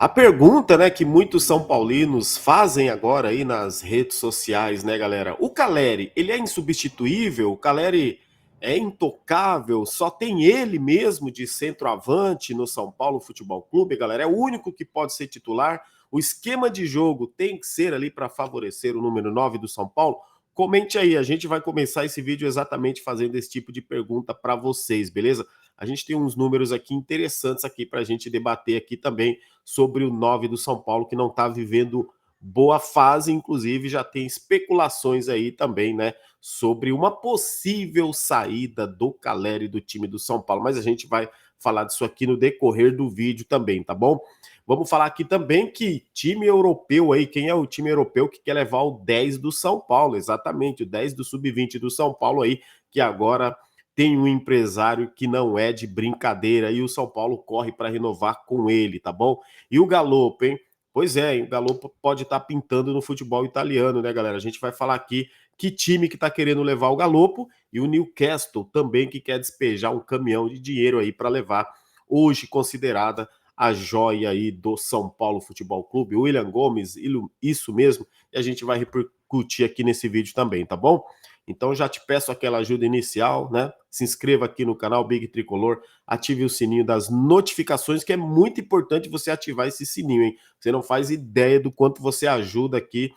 A pergunta, né, que muitos são paulinos fazem agora aí nas redes sociais, né, galera? O Caleri, ele é insubstituível? O Caleri é intocável? Só tem ele mesmo de centroavante no São Paulo Futebol Clube, galera? É o único que pode ser titular? O esquema de jogo tem que ser ali para favorecer o número 9 do São Paulo? Comente aí, a gente vai começar esse vídeo exatamente fazendo esse tipo de pergunta para vocês, beleza? A gente tem uns números aqui interessantes aqui para a gente debater aqui também sobre o 9 do São Paulo, que não está vivendo boa fase, inclusive já tem especulações aí também, né, sobre uma possível saída do Caleri do time do São Paulo, mas a gente vai falar disso aqui no decorrer do vídeo também, tá bom? Vamos falar aqui também que time europeu aí, quem é o time europeu que quer levar o 10 do São Paulo, exatamente, o 10 do Sub-20 do São Paulo aí, que agora tem um empresário que não é de brincadeira e o São Paulo corre para renovar com ele, tá bom? E o Galopo, hein? Pois é, o Galopo pode estar pintando no futebol italiano, né, galera? A gente vai falar aqui que time que está querendo levar o Galopo e o Newcastle também que quer despejar um caminhão de dinheiro aí para levar hoje considerada a joia aí do São Paulo Futebol Clube, o William Gomes, isso mesmo, e a gente vai repercutir aqui nesse vídeo também, tá bom? Então já te peço aquela ajuda inicial, né? Se inscreva aqui no canal Big Tricolor, ative o sininho das notificações, que é muito importante você ativar esse sininho, hein? Você não faz ideia do quanto você ajuda aqui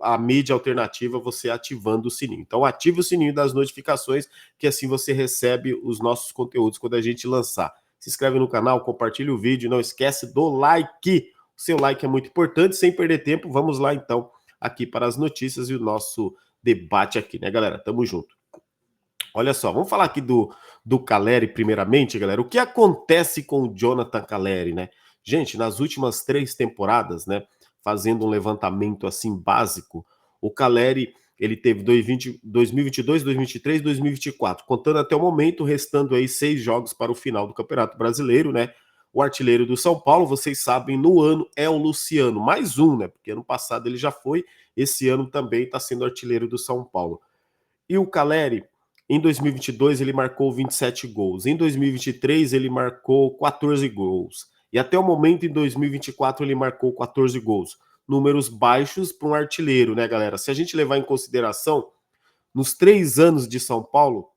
a mídia alternativa você ativando o sininho. Então ative o sininho das notificações, que assim você recebe os nossos conteúdos quando a gente lançar. Se inscreve no canal, compartilha o vídeo, não esquece do like. O seu like é muito importante, sem perder tempo. Vamos lá então aqui para as notícias e o nosso debate aqui, né, galera? Tamo junto. Olha só, vamos falar aqui do Caleri primeiramente, galera. O que acontece com o Jonathan Caleri, né? Gente, nas últimas 3 temporadas, né, fazendo um levantamento assim básico, o Caleri, ele teve 2022, 2023, 2024, contando até o momento, restando aí 6 jogos para o final do Campeonato Brasileiro, né? O artilheiro do São Paulo, vocês sabem, no ano é o Luciano, mais um, né? Porque ano passado ele já foi, esse ano também está sendo artilheiro do São Paulo. E o Caleri, em 2022, ele marcou 27 gols. Em 2023, ele marcou 14 gols. E até o momento, em 2024, ele marcou 14 gols. Números baixos para um artilheiro, né, galera? Se a gente levar em consideração, nos 3 anos de São Paulo,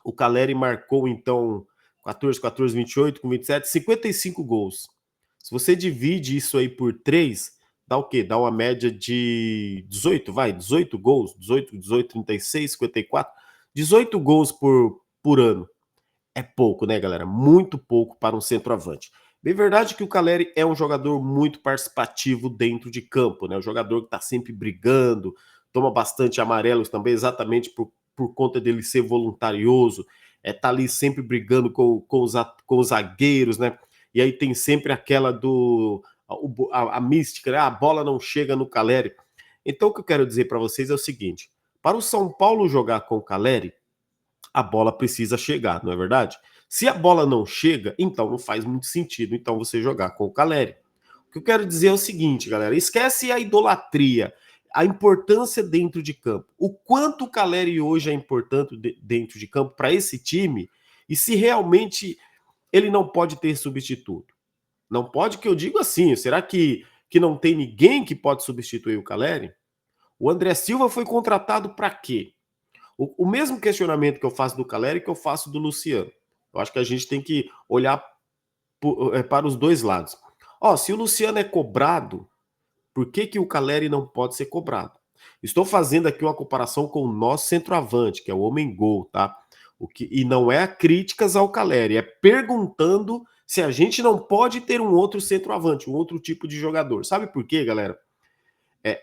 o Caleri marcou, então, 14, 14, 28, com 27, 55 gols. Se você divide isso aí por 3, dá o quê? Dá uma média de 18, vai, 18 gols, 18, 18, 36, 54, 18 gols por ano. É pouco, né, galera? Muito pouco para um centroavante. Bem verdade que o Caleri é um jogador muito participativo dentro de campo, né? Um jogador que está sempre brigando, toma bastante amarelos também, exatamente por conta dele ser voluntarioso, tá ali sempre brigando com os zagueiros, né? E aí tem sempre aquela a mística, né? A bola não chega no Caleri. Então o que eu quero dizer para vocês é o seguinte: para o São Paulo jogar com o Caleri, a bola precisa chegar, não é verdade? Se a bola não chega, então não faz muito sentido então você jogar com o Caleri. O que eu quero dizer é o seguinte, galera, esquece a idolatria, a importância dentro de campo. O quanto o Caleri hoje é importante dentro de campo para esse time e se realmente ele não pode ter substituto. Não pode, que eu digo assim, será que não tem ninguém que pode substituir o Caleri? O André Silva foi contratado para quê? O mesmo questionamento que eu faço do Caleri que eu faço do Luciano. Eu acho que a gente tem que olhar para os dois lados. Ó, se o Luciano é cobrado, por que o Caleri não pode ser cobrado? Estou fazendo aqui uma comparação com o nosso centroavante, que é o homem gol, tá? E não é críticas ao Caleri, é perguntando se a gente não pode ter um outro centroavante, um outro tipo de jogador. Sabe por quê, galera?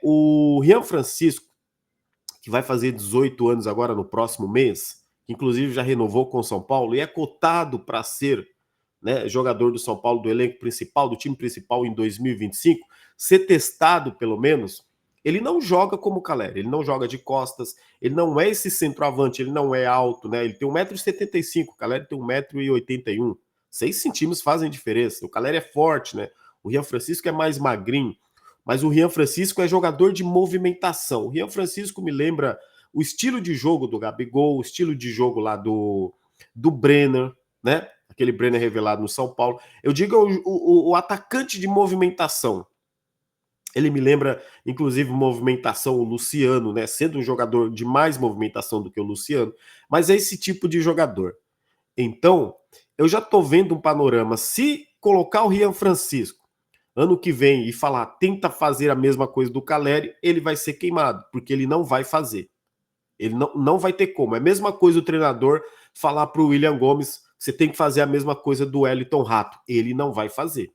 O Rian Francisco, que vai fazer 18 anos agora no próximo mês, que inclusive já renovou com o São Paulo e é cotado para ser, né, jogador do São Paulo, do elenco principal, do time principal em 2025, ser testado pelo menos, ele não joga como o Caleri, ele não joga de costas, ele não é esse centroavante, ele não é alto, né? Ele tem 1,75 m, o Caleri tem 1,81 m. 6 centímetros fazem diferença. O Caleri é forte, né? O Rian Francisco é mais magrinho. Mas o Rian Francisco é jogador de movimentação. O Rian Francisco me lembra o estilo de jogo do Gabigol, o estilo de jogo lá do Brenner, né? aquele Brenner revelado no São Paulo. Eu digo o atacante de movimentação. Ele me lembra, inclusive, movimentação, o Luciano, né? Sendo um jogador de mais movimentação do que o Luciano, mas é esse tipo de jogador. Então, eu já tô vendo um panorama. Se colocar o Rian Francisco ano que vem e falar, tenta fazer a mesma coisa do Caleri, ele vai ser queimado, porque ele não vai fazer. Ele não vai ter como. É a mesma coisa o treinador falar para o William Gomes, você tem que fazer a mesma coisa do Wellington Rato. Ele não vai fazer.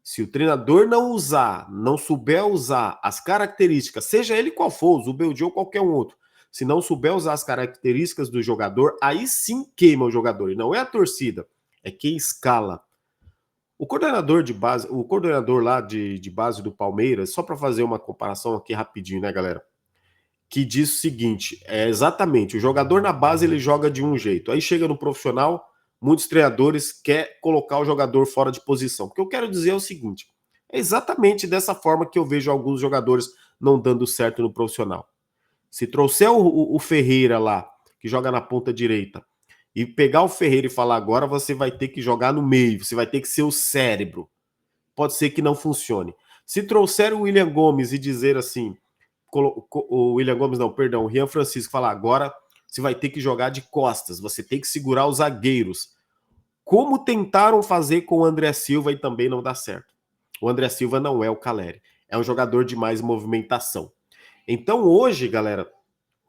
Se o treinador não usar, não souber usar as características, seja ele qual for, o Zubeldia ou qualquer um outro, se não souber usar as características do jogador, aí sim queima o jogador. E não é a torcida, é quem escala. O coordenador de base, o coordenador lá de base do Palmeiras, só para fazer uma comparação aqui rapidinho, né, galera? Que diz o seguinte, é exatamente, o jogador na base ele joga de um jeito, aí chega no profissional, muitos treinadores querem colocar o jogador fora de posição. O que eu quero dizer é o seguinte, é exatamente dessa forma que eu vejo alguns jogadores não dando certo no profissional. Se trouxer o Ferreira lá, que joga na ponta direita, e pegar o Ferreira e falar agora você vai ter que jogar no meio, você vai ter que ser o cérebro, pode ser que não funcione. Se trouxer o William Gomes e dizer assim, o William Gomes, não, perdão, o Rian Francisco falar agora você vai ter que jogar de costas, você tem que segurar os zagueiros. Como tentaram fazer com o André Silva e também não dá certo. O André Silva não é o Caleri, é um jogador de mais movimentação. Então hoje, galera,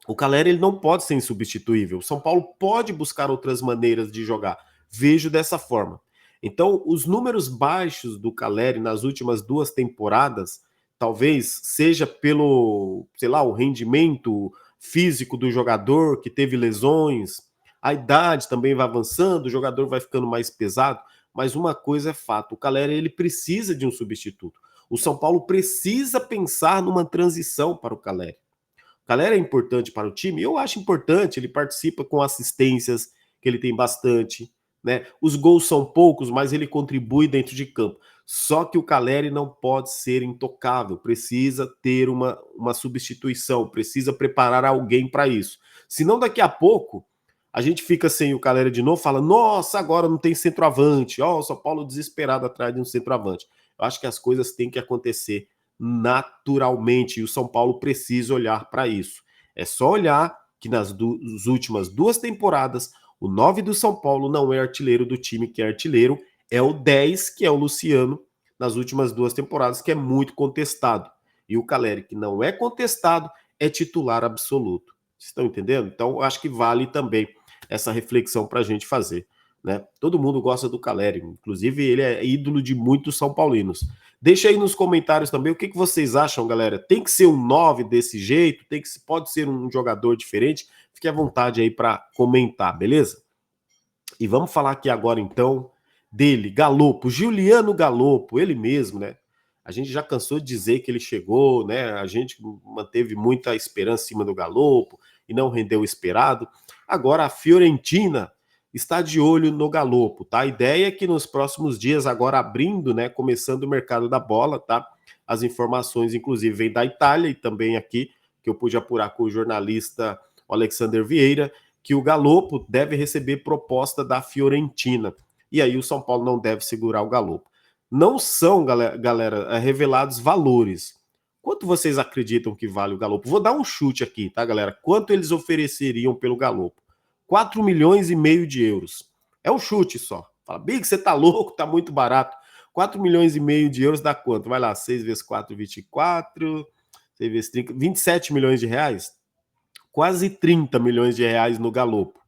o Caleri ele não pode ser insubstituível. O São Paulo pode buscar outras maneiras de jogar. Vejo dessa forma. Então, os números baixos do Caleri nas últimas 2 temporadas, talvez seja pelo, sei lá, o rendimento físico do jogador que teve lesões, a idade também vai avançando, o jogador vai ficando mais pesado, mas uma coisa é fato, o Caleri ele precisa de um substituto. O São Paulo precisa pensar numa transição para o Caleri. Galera, é importante para o time? Eu acho importante, ele participa com assistências, que ele tem bastante, né? Os gols são poucos, mas ele contribui dentro de campo. Só que o Caleri não pode ser intocável, precisa ter uma substituição, precisa preparar alguém para isso. Senão, daqui a pouco, a gente fica sem o Caleri de novo, fala, nossa, agora não tem centroavante, ó, o São Paulo desesperado atrás de um centroavante. Eu acho que as coisas têm que acontecer naturalmente, e o São Paulo precisa olhar para isso. É só olhar que nas últimas 2 temporadas, o 9 do São Paulo não é artilheiro do time que é artilheiro, é o 10, que é o Luciano, nas últimas 2 temporadas, que é muito contestado. E o Caleri, que não é contestado, é titular absoluto. Vocês estão entendendo? Então, eu acho que vale também essa reflexão para a gente fazer. Né? Todo mundo gosta do Caleri, inclusive ele é ídolo de muitos São Paulinos. Deixa aí nos comentários também o que vocês acham, galera. Tem que ser um 9 desse jeito? Pode ser um jogador diferente? Fique à vontade aí para comentar, beleza? E vamos falar aqui agora então dele, Galopo, Juliano Galopo, ele mesmo, né? A gente já cansou de dizer que ele chegou, né? A gente manteve muita esperança em cima do Galopo e não rendeu o esperado. Agora a Fiorentina está de olho no Galopo, tá? A ideia é que nos próximos dias, agora abrindo, né, começando o mercado da bola, tá? As informações, inclusive, vêm da Itália e também aqui, que eu pude apurar com o jornalista Alexander Vieira, que o Galopo deve receber proposta da Fiorentina. E aí o São Paulo não deve segurar o Galopo. Não são, galera, revelados valores. Quanto vocês acreditam que vale o Galopo? Vou dar um chute aqui, tá, galera? Quanto eles ofereceriam pelo Galopo? 4 milhões e meio de euros. É um chute só. Fala, Big, você tá louco, tá muito barato. 4 milhões e meio de euros dá quanto? Vai lá, 6 vezes 4, 24, 6 vezes 30, 27 milhões de reais? Quase 30 milhões de reais no Galopo.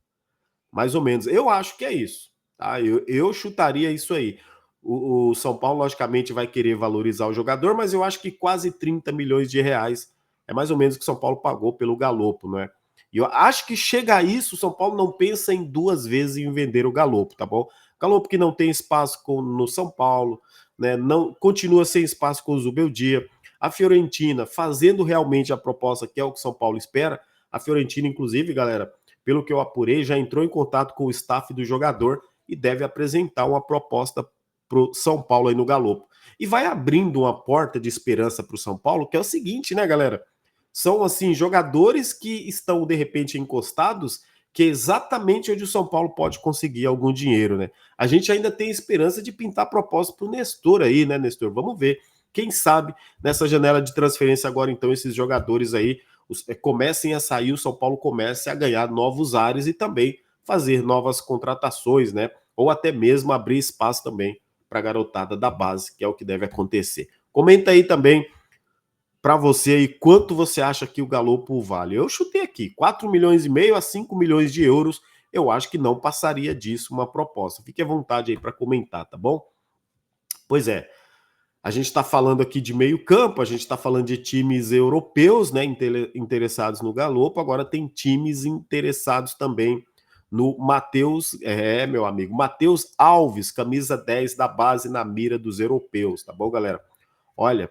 Mais ou menos. Eu acho que é isso. Tá? Eu chutaria isso aí. O São Paulo, logicamente, vai querer valorizar o jogador, mas eu acho que quase 30 milhões de reais é mais ou menos o que o São Paulo pagou pelo Galopo, não é? E eu acho que chega a isso, o São Paulo não pensa em 2 vezes em vender o Galopo, tá bom? Galopo que não tem espaço no São Paulo, né? Não continua sem espaço com o Zubeldia. A Fiorentina fazendo realmente a proposta que é o que o São Paulo espera. A Fiorentina, inclusive, galera, pelo que eu apurei, já entrou em contato com o staff do jogador e deve apresentar uma proposta para o São Paulo aí no Galopo. E vai abrindo uma porta de esperança para o São Paulo, que é o seguinte, né, galera? São, assim, jogadores que estão, de repente, encostados, que é exatamente onde o São Paulo pode conseguir algum dinheiro, né? A gente ainda tem esperança de pintar proposta para o Nestor aí, né, Nestor? Vamos ver. Quem sabe nessa janela de transferência agora, então, esses jogadores aí comecem a sair, o São Paulo comece a ganhar novos ares e também fazer novas contratações, né? Ou até mesmo abrir espaço também para a garotada da base, que é o que deve acontecer. Comenta aí também para você aí quanto você acha que o Galopo vale. Eu chutei aqui, 4 milhões e meio a 5 milhões de euros. Eu acho que não passaria disso uma proposta. Fique à vontade aí para comentar, tá bom? Pois é, a gente está falando aqui de meio campo, a gente está falando de times europeus, né, interessados no Galopo, agora tem times interessados também no Matheus, meu amigo, Matheus Alves, camisa 10 da base na mira dos europeus, tá bom, galera? Olha,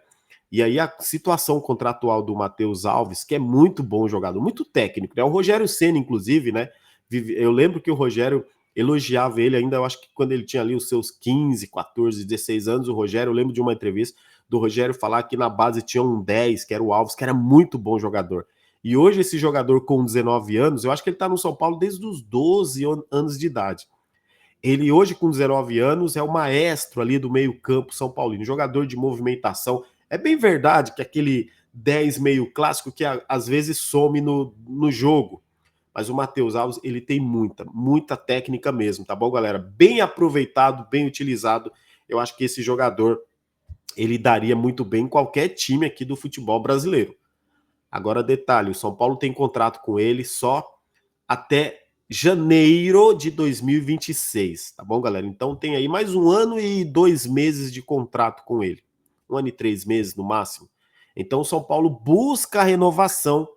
e aí a situação contratual do Matheus Alves, que é muito bom jogador, muito técnico, né? O Rogério Ceni, inclusive, né? Eu lembro que o Rogério elogiava ele ainda, eu acho que quando ele tinha ali os seus 15, 14, 16 anos, o Rogério, eu lembro de uma entrevista do Rogério falar que na base tinha um 10, que era o Alves, que era muito bom jogador. E hoje esse jogador com 19 anos, eu acho que ele tá no São Paulo desde os 12 anos de idade. Ele hoje com 19 anos é o maestro ali do meio-campo São Paulino, jogador de movimentação. É bem verdade que aquele 10 meio clássico que às vezes some no jogo. Mas o Matheus Alves, ele tem muita técnica mesmo, tá bom, galera? Bem aproveitado, bem utilizado. Eu acho que esse jogador, ele daria muito bem em qualquer time aqui do futebol brasileiro. Agora, detalhe, o São Paulo tem contrato com ele só até janeiro de 2026, tá bom, galera? Então tem aí mais 1 ano e 2 meses de contrato com ele. 1 ano e 3 meses no máximo. Então o São Paulo busca a renovação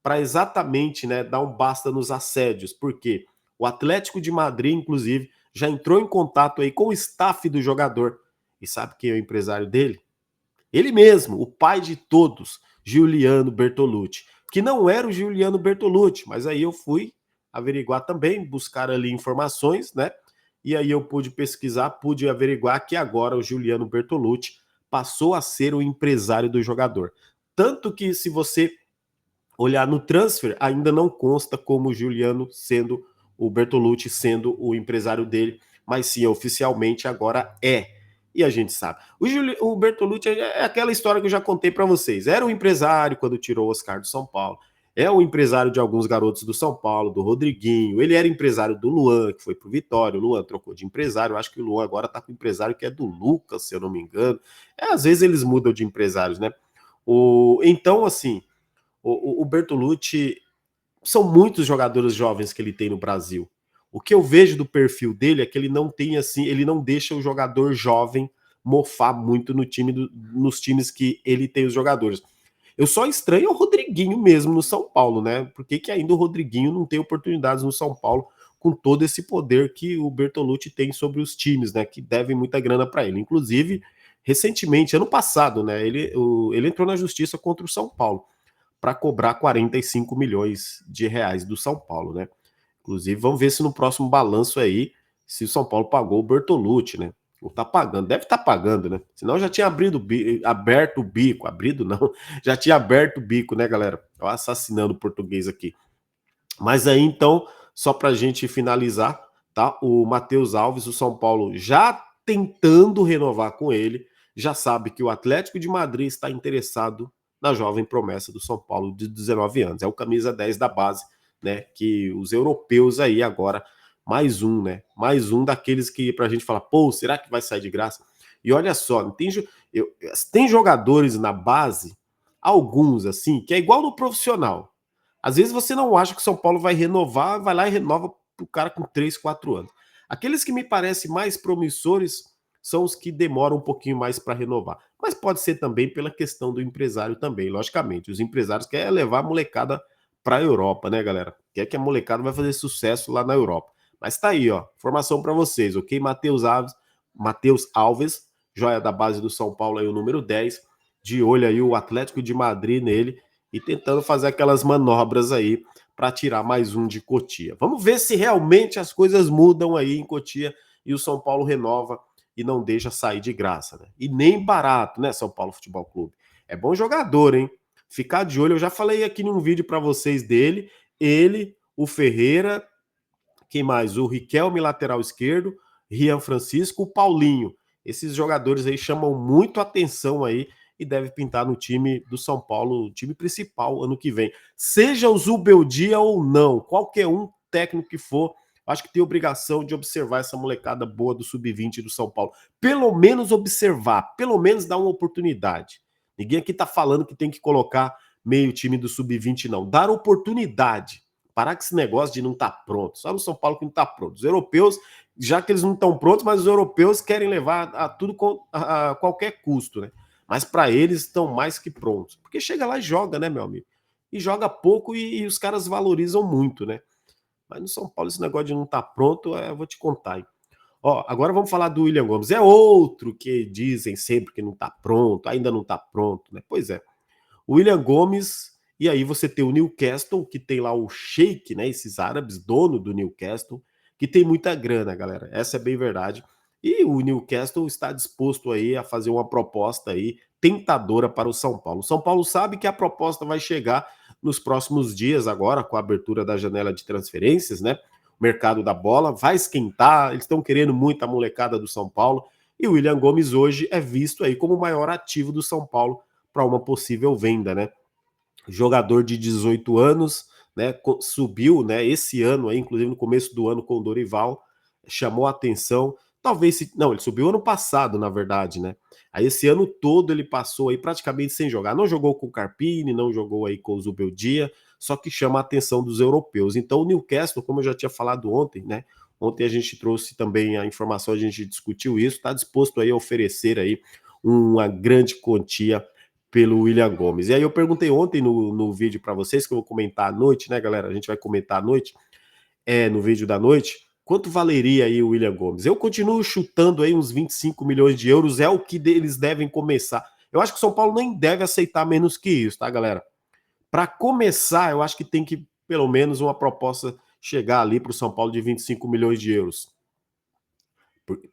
para exatamente, né, dar um basta nos assédios, porque o Atlético de Madrid, inclusive, já entrou em contato aí com o staff do jogador. E sabe quem é o empresário dele? Ele mesmo, o pai de todos, Giuliano Bertolucci, que não era o Giuliano Bertolucci, mas aí eu fui averiguar também, buscar ali informações, né? E aí eu pude pesquisar, pude averiguar que agora o Giuliano Bertolucci passou a ser o empresário do jogador. Tanto que se você olhar no transfer, ainda não consta como o Giuliano sendo o Bertolucci sendo o empresário dele, mas sim, oficialmente agora é. E a gente sabe. O Bertolucci é aquela história que eu já contei para vocês. Era um empresário quando tirou o Oscar do São Paulo. É o empresário de alguns garotos do São Paulo, do Rodriguinho. Ele era empresário do Luan, que foi pro Vitória. O Luan trocou de empresário. Eu acho que o Luan agora tá com um empresário que é do Lucas, se eu não me engano. Às vezes eles mudam de empresários, né? Então, assim, o Bertolucci são muitos jogadores jovens que ele tem no Brasil. O que eu vejo do perfil dele é que ele não tem assim, ele não deixa o jogador jovem mofar muito no time nos times que ele tem os jogadores. Eu só estranho o Rodriguinho mesmo no São Paulo, né? Por que ainda o Rodriguinho não tem oportunidades no São Paulo com todo esse poder que o Bertolucci tem sobre os times, né? Que devem muita grana para ele. Inclusive, recentemente, ano passado, né? Ele entrou na justiça contra o São Paulo para cobrar 45 milhões de reais do São Paulo, né? Inclusive, vamos ver se no próximo balanço aí, se o São Paulo pagou o Bertolucci, né? Ou tá pagando, deve estar pagando, né? Senão já tinha aberto o bico, abrido não, já tinha aberto o bico, né, galera? Tô assassinando o português aqui. Mas aí, então, só pra gente finalizar, tá? O Matheus Alves, o São Paulo já tentando renovar com ele, já sabe que o Atlético de Madrid está interessado na jovem promessa do São Paulo de 19 anos. É o camisa 10 da base, né? Que os europeus aí agora, mais um, né? Mais um daqueles que pra gente falar, pô, será que vai sair de graça? E olha só, tem jogadores na base, alguns assim, que é igual no profissional. Às vezes você não acha que o São Paulo vai renovar, vai lá e renova o cara com 3, 4 anos. Aqueles que me parecem mais promissores são os que demoram um pouquinho mais para renovar. Mas pode ser também pela questão do empresário também, logicamente. Os empresários querem levar a molecada para a Europa, né, galera? Quer que a molecada vai fazer sucesso lá na Europa. Mas tá aí, ó, informação para vocês, ok? Matheus Alves, joia da base do São Paulo aí, o número 10, de olho aí o Atlético de Madrid nele e tentando fazer aquelas manobras aí para tirar mais um de Cotia. Vamos ver se realmente as coisas mudam aí em Cotia e o São Paulo renova e não deixa sair de graça, né? E nem barato, né, São Paulo Futebol Clube? É bom jogador, hein? Ficar de olho, eu já falei aqui num vídeo para vocês dele, ele, o Ferreira, quem mais? O Riquelme, lateral esquerdo, Rian Francisco, o Paulinho. Esses jogadores aí chamam muito atenção aí e deve pintar no time do São Paulo, o time principal ano que vem. Seja o Zubeldia ou não, qualquer um técnico que for, acho que tem obrigação de observar essa molecada boa do Sub-20 do São Paulo. Pelo menos observar, pelo menos dar uma oportunidade. Ninguém aqui tá falando que tem que colocar meio time do Sub-20, não. Dar oportunidade. Parar com esse negócio de não estar pronto. Só no São Paulo que não está pronto. Os europeus, já que eles não estão prontos, mas os europeus querem levar a tudo a qualquer custo, né? Mas para eles estão mais que prontos. Porque chega lá e joga, né, meu amigo? E joga pouco e os caras valorizam muito, né? Mas no São Paulo esse negócio de não estar pronto, eu vou te contar. Hein? Ó, agora vamos falar do William Gomes. É outro que dizem sempre que não está pronto, ainda não está pronto, né? Pois é. O William Gomes, e aí você tem o Newcastle, que tem lá o Sheik, né? Esses árabes, dono do Newcastle, que tem muita grana, galera. Essa é bem verdade. E o Newcastle está disposto aí a fazer uma proposta aí tentadora para o São Paulo. O São Paulo sabe que a proposta vai chegar nos próximos dias agora, com a abertura da janela de transferências, né? O mercado da bola vai esquentar, eles estão querendo muito a molecada do São Paulo. E o William Gomes hoje é visto aí como o maior ativo do São Paulo para uma possível venda, né? Jogador de 18 anos, né? Subiu, né? Esse ano aí, inclusive no começo do ano com o Dorival, chamou a atenção. Talvez não, ele subiu ano passado, na verdade, né? Aí esse ano todo ele passou aí praticamente sem jogar. Não jogou com o Carpini, não jogou aí com o Zubeldia, só que chama a atenção dos europeus. Então o Newcastle, como eu já tinha falado ontem, né? Ontem a gente trouxe também a informação, a gente discutiu isso, está disposto aí a oferecer aí uma grande quantia pelo William Gomes. E aí eu perguntei ontem no vídeo para vocês, que eu vou comentar à noite, né, galera? A gente vai comentar à noite, no vídeo da noite, quanto valeria aí o William Gomes? Eu continuo chutando aí uns 25 milhões de euros, é o que eles devem começar. Eu acho que o São Paulo nem deve aceitar menos que isso, tá, galera? Para começar, eu acho que tem que, pelo menos, uma proposta chegar ali para o São Paulo de 25 milhões de euros.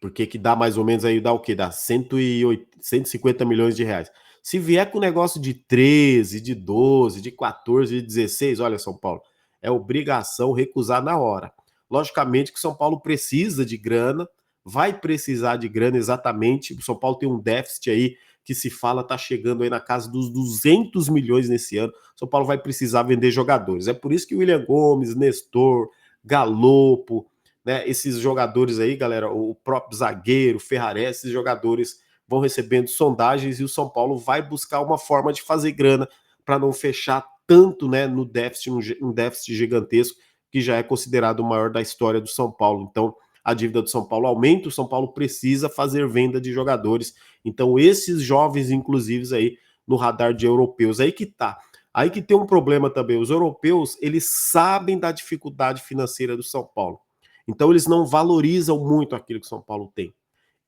Porque que dá mais ou menos aí, dá o quê? Dá 150 milhões de reais. Se vier com negócio de 13, de 12, de 14, de 16, olha, São Paulo, é obrigação recusar na hora. Logicamente que São Paulo precisa de grana, vai precisar de grana exatamente. O São Paulo tem um déficit aí que se fala tá chegando aí na casa dos 200 milhões nesse ano. São Paulo vai precisar vender jogadores. É por isso que o William Gomes, Nestor, Galopo, né, esses jogadores aí, galera, o próprio zagueiro, Ferrarese, esses jogadores vão recebendo sondagens e o São Paulo vai buscar uma forma de fazer grana para não fechar tanto, né, no déficit, um déficit gigantesco que já é considerado o maior da história do São Paulo. Então, a dívida do São Paulo aumenta, o São Paulo precisa fazer venda de jogadores. Então, esses jovens, inclusive, aí no radar de europeus, aí que tá. Aí que tem um problema também. Os europeus, eles sabem da dificuldade financeira do São Paulo. Então, eles não valorizam muito aquilo que o São Paulo tem.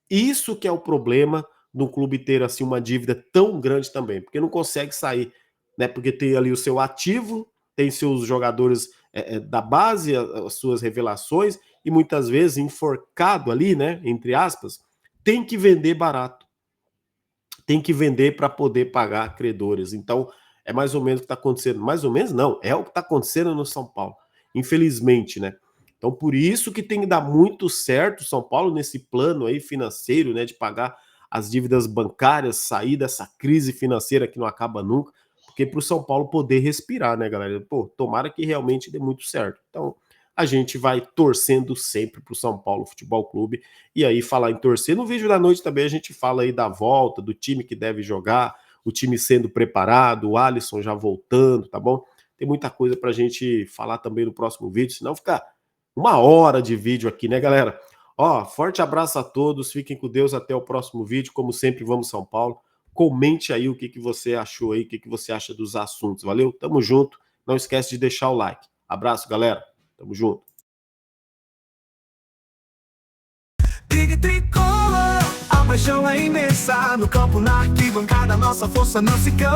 Isso que é o problema do clube ter assim uma dívida tão grande também, porque não consegue sair, né? Porque tem ali o seu ativo, tem seus jogadores da base, as suas revelações, e muitas vezes enforcado ali, né? Entre aspas, tem que vender barato, tem que vender para poder pagar credores. Então, é mais ou menos o que está acontecendo. Mais ou menos não, é o que está acontecendo no São Paulo. Infelizmente, né? Então, por isso que tem que dar muito certo o São Paulo nesse plano aí financeiro, né? De pagar as dívidas bancárias, sair dessa crise financeira que não acaba nunca, porque para o São Paulo poder respirar, né, galera? Pô, tomara que realmente dê muito certo. Então, a gente vai torcendo sempre para o São Paulo Futebol Clube. E aí, falar em torcer, no vídeo da noite também a gente fala aí da volta, do time que deve jogar, o time sendo preparado, o Alisson já voltando, tá bom? Tem muita coisa para a gente falar também no próximo vídeo, senão fica uma hora de vídeo aqui, né, galera? Ó, forte abraço a todos, fiquem com Deus, até o próximo vídeo. Como sempre, vamos São Paulo. Comente aí o que você achou aí, o que você acha dos assuntos, valeu? Tamo junto, não esquece de deixar o like. Abraço, galera. Tamo junto. Tricolor, a paixão é imensa. No campo, na arquibancada, nossa força não se cansa.